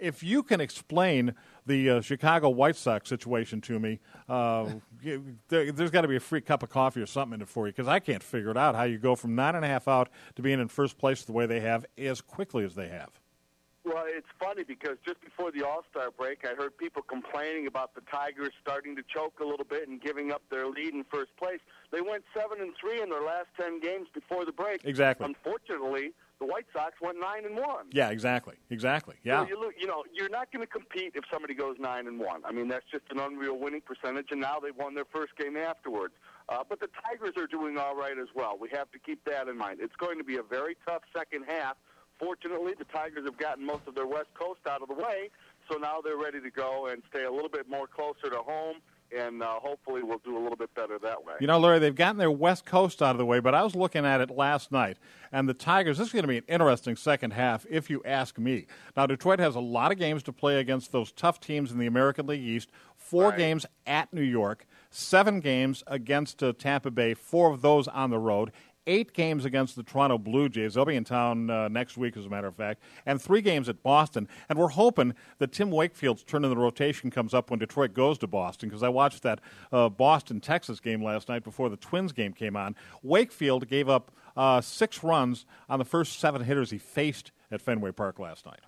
if you can explain the Chicago White Sox situation to me, there's got to be a free cup of coffee or something in it for you, because I can't figure it out how you go from 9.5 out to being in first place the way they have as quickly as they have. Well, it's funny because just before the All-Star break, I heard people complaining about the Tigers starting to choke a little bit and giving up their lead in first place. They went 7-3 in their last 10 games before the break. Exactly. Unfortunately, the White Sox went 9-1. Yeah, exactly. Yeah. So you're not going to compete if somebody goes 9-1. I mean, that's just an unreal winning percentage, and now they've won their first game afterwards. But the Tigers are doing all right as well. We have to keep that in mind. It's going to be a very tough second half. Fortunately, the Tigers have gotten most of their West Coast out of the way, so now they're ready to go and stay a little bit more closer to home, and hopefully we'll do a little bit better that way. You know, Larry, they've gotten their West Coast out of the way, but I was looking at it last night, and the Tigers, this is going to be an interesting second half, if you ask me. Now, Detroit has a lot of games to play against those tough teams in the American League East, 4 games at New York, 7 games against Tampa Bay, 4 of those on the road, 8 games against the Toronto Blue Jays. They'll be in town next week, as a matter of fact, and 3 games at Boston. And we're hoping that Tim Wakefield's turn in the rotation comes up when Detroit goes to Boston, because I watched that Boston-Texas game last night before the Twins game came on. Wakefield gave up 6 runs on the first 7 hitters he faced at Fenway Park last night.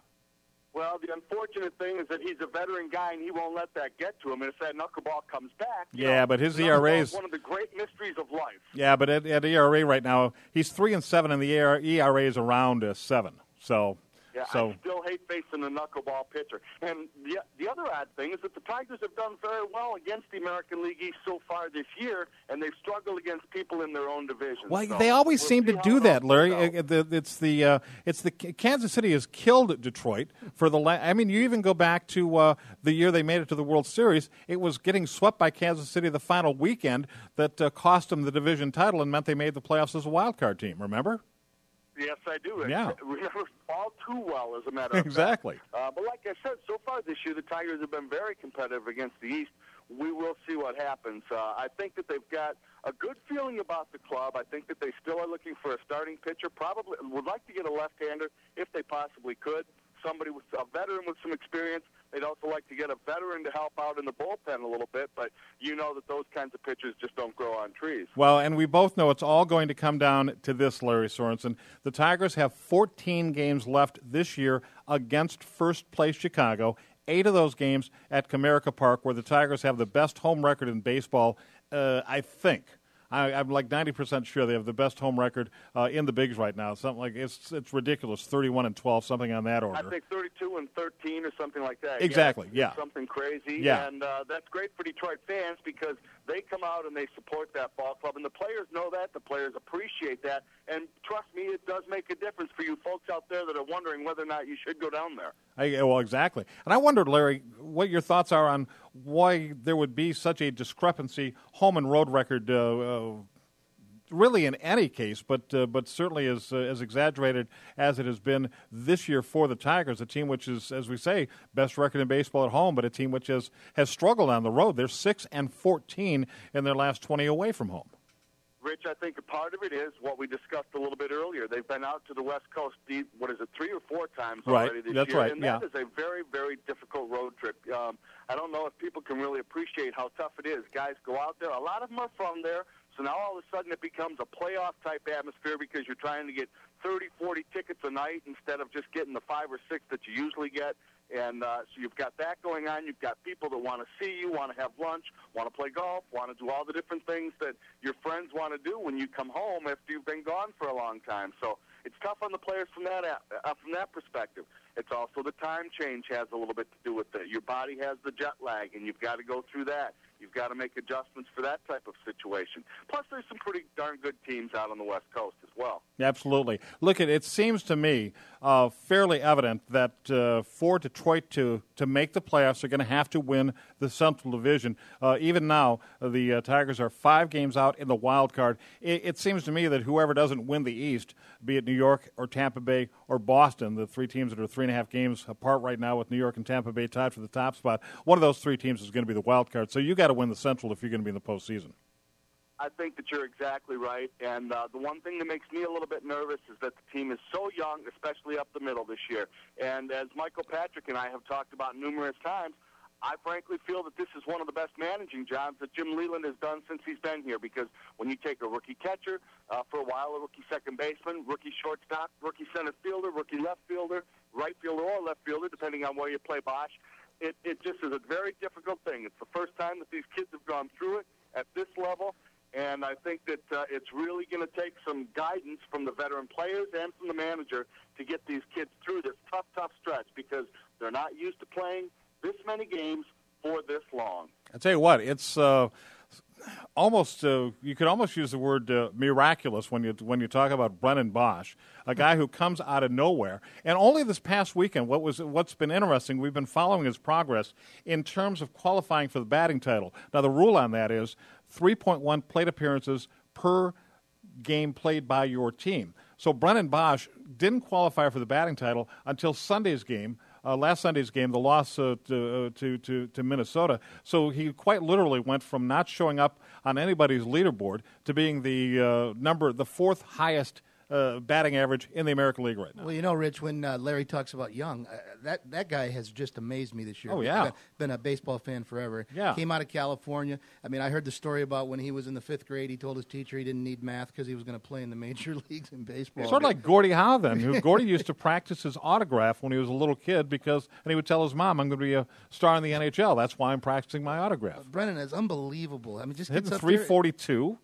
Well, the unfortunate thing is that he's a veteran guy, and he won't let that get to him. And if that knuckleball comes back, but his ERA is one of the great mysteries of life. Yeah, but at ERA right now, he's 3-7, and the ERA is around 7. So. Yeah, I still hate facing a knuckleball pitcher. And the other odd thing is that the Tigers have done very well against the American League East so far this year, and they've struggled against people in their own division. Well, they always seem to do that, Larry. It's the Kansas City has killed Detroit for the. I mean, you even go back to the year they made it to the World Series. It was getting swept by Kansas City the final weekend that cost them the division title and meant they made the playoffs as a wild card team. Remember? Yes, I do. Yeah. Remember all too well, as a matter of fact. Exactly. But like I said, so far this year, the Tigers have been very competitive against the East. We will see what happens. I think that they've got a good feeling about the club. I think that they still are looking for a starting pitcher. Probably would like to get a left-hander if they possibly could. Somebody with a veteran with some experience. They'd also like to get a veteran to help out in the bullpen a little bit, but you know that those kinds of pitchers just don't grow on trees. Well, and we both know it's all going to come down to this, Lary Sorensen. The Tigers have 14 games left this year against first-place Chicago, 8 of those games at Comerica Park, where the Tigers have the best home record in baseball, I think. I'm like 90% sure they have the best home record in the bigs right now. Something like it's ridiculous, 31-12, something on that order. I think 32-13 or something like that. Exactly, yeah. Something crazy. Yeah. And that's great for Detroit fans because they come out and they support that ball club, and the players know that. The players appreciate that. And trust me, it does make a difference for you folks out there that are wondering whether or not you should go down there. Well, exactly. And I wondered, Larry, what your thoughts are on why there would be such a discrepancy, home and road record, really in any case, but certainly as exaggerated as it has been this year for the Tigers, a team which is, as we say, best record in baseball at home, but a team which has struggled on the road. They're 6-14 in their last 20 away from home. Rich, I think a part of it is what we discussed a little bit earlier. They've been out to the West Coast, 3 or 4 times already this That's year. right. And that is a very, very difficult road trip. I don't know if people can really appreciate how tough it is. Guys go out there. A lot of them are from there. So now all of a sudden it becomes a playoff-type atmosphere because you're trying to get 30, 40 tickets a night instead of just getting the 5 or 6 that you usually get. And so you've got that going on. You've got people that want to see you, want to have lunch, want to play golf, want to do all the different things that your friends want to do when you come home after you've been gone for a long time. So it's tough on the players from that perspective. It's also the time change has a little bit to do with it. Your body has the jet lag, and you've got to go through that. You've got to make adjustments for that type of situation. Plus, there's some pretty darn good teams out on the West Coast as well. Absolutely. Look, it seems to me fairly evident that for Detroit to make the playoffs, they're going to have to win the Central Division. Even now, the Tigers are 5 games out in the wild card. It seems to me that whoever doesn't win the East, be it New York or Tampa Bay or Boston, the 3 teams that are 3.5 games apart right now with New York and Tampa Bay tied for the top spot, one of those 3 teams is going to be the wild card. So you got to win the Central if you're going to be in the postseason. I think that you're exactly right. And the one thing that makes me a little bit nervous is that the team is so young, especially up the middle this year. And as Michael Patrick and I have talked about numerous times, I frankly feel that this is one of the best managing jobs that Jim Leland has done since he's been here, because when you take a rookie catcher, for a while a rookie second baseman, rookie shortstop, rookie center fielder, rookie left fielder, right fielder or left fielder, depending on where you play Bosch, it just is a very difficult thing. It's the first time that these kids have gone through it at this level, and I think that it's really going to take some guidance from the veteran players and from the manager to get these kids through this tough stretch, because they're not used to playing this many games for this long. I tell you what, it's almost you could almost use the word miraculous when you talk about Brennan Bosch, a guy who comes out of nowhere. And only this past weekend, what's been interesting, we've been following his progress in terms of qualifying for the batting title. Now the rule on that is 3.1 plate appearances per game played by your team. So Brennan Bosch didn't qualify for the batting title until Sunday's game. Last Sunday's game, the loss to Minnesota. So he quite literally went from not showing up on anybody's leaderboard to being the fourth highest batting average in the American League right now. Well, you know, Rich, when Larry talks about Young, that guy has just amazed me this year. Oh, yeah. Been a baseball fan forever. Yeah. Came out of California. I mean, I heard the story about when he was in the 5th grade, he told his teacher he didn't need math because he was going to play in the major leagues in baseball. Sort of like Gordie Howe then, who Gordie used to practice his autograph when he was a little kid and he would tell his mom, I'm going to be a star in the NHL. That's why I'm practicing my autograph. Brennan is unbelievable. I mean, just hitting gets up 342.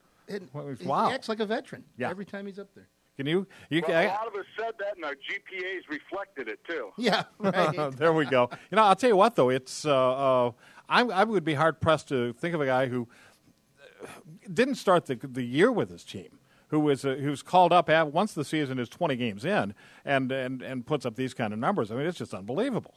Wow. He acts like a veteran every time he's up there. Can you? A lot of us said that, and our GPAs reflected it too. Yeah, right. There we go. You know, I'll tell you what, though, it's I would be hard pressed to think of a guy who didn't start the year with his team, who's called up once the season is 20 games in, and puts up these kind of numbers. I mean, it's just unbelievable.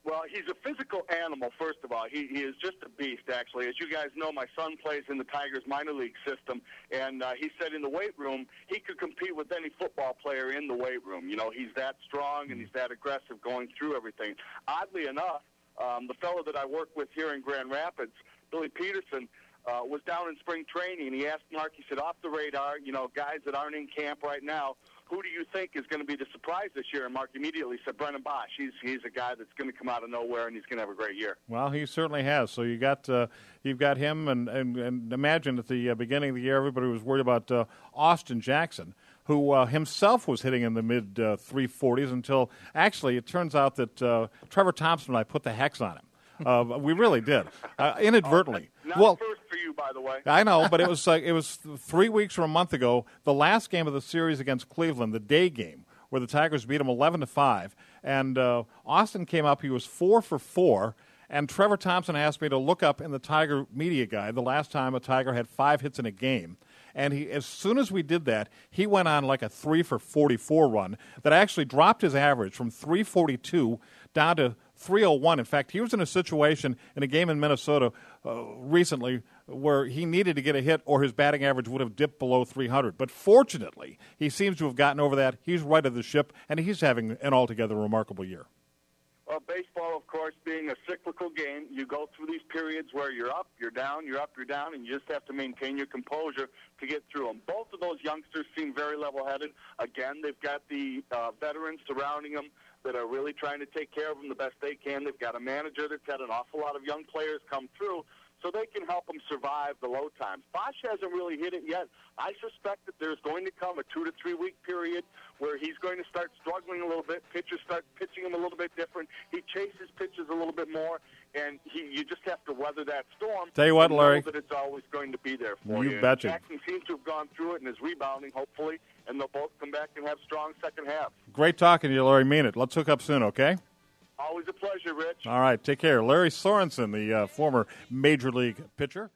Well, he's a physical animal, first of all. He is just a beast, actually. As you guys know, my son plays in the Tigers minor league system, and he said in the weight room he could compete with any football player in the weight room. You know, he's that strong and he's that aggressive going through everything. Oddly enough, the fellow that I work with here in Grand Rapids, Billy Peterson, was down in spring training, and he asked Mark, he said, off the radar, you know, guys that aren't in camp right now, who do you think is going to be the surprise this year? And Mark immediately said Brennan Bosch. He's a guy that's going to come out of nowhere, and he's going to have a great year. Well, he certainly has. So you've got him, and imagine at the beginning of the year, everybody was worried about Austin Jackson, who himself was hitting in the mid 340s until actually it turns out that Trevor Thompson and I put the hex on him. We really did, inadvertently. Not first for you, by the way. I know, but it was 3 weeks or a month ago, the last game of the series against Cleveland, the day game, where the Tigers beat them 11-5, and Austin came up. He was 4 for 4, and Trevor Thompson asked me to look up in the Tiger media guide the last time a Tiger had 5 hits in a game. And as soon as we did that, he went on like a 3 for 44 run that actually dropped his average from 342 down to 301. In fact, he was in a situation in a game in Minnesota recently where he needed to get a hit or his batting average would have dipped below 300. But fortunately, he seems to have gotten over that. He's right of the ship, and he's having an altogether remarkable year. Well, baseball, of course, being a cyclical game, you go through these periods where you're up, you're down, you're up, you're down, and you just have to maintain your composure to get through them. Both of those youngsters seem very level-headed. Again, they've got the veterans surrounding them that are really trying to take care of them the best they can. They've got a manager that's had an awful lot of young players come through, so they can help them survive the low times. Bosch hasn't really hit it yet. I suspect that there's going to come a 2 to 3 week period where he's going to start struggling a little bit. Pitchers start pitching him a little bit different. He chases pitches a little bit more, and you just have to weather that storm. Tell you what, Larry, that it's always going to be there for you. You betcha. Jackson seems to have gone through it and is rebounding, hopefully, and they'll both come back and have strong second half. Great talking to you, Larry. Mean it. Let's hook up soon, okay? Always a pleasure, Rich. All right, take care. Larry Sorensen, the former Major League pitcher.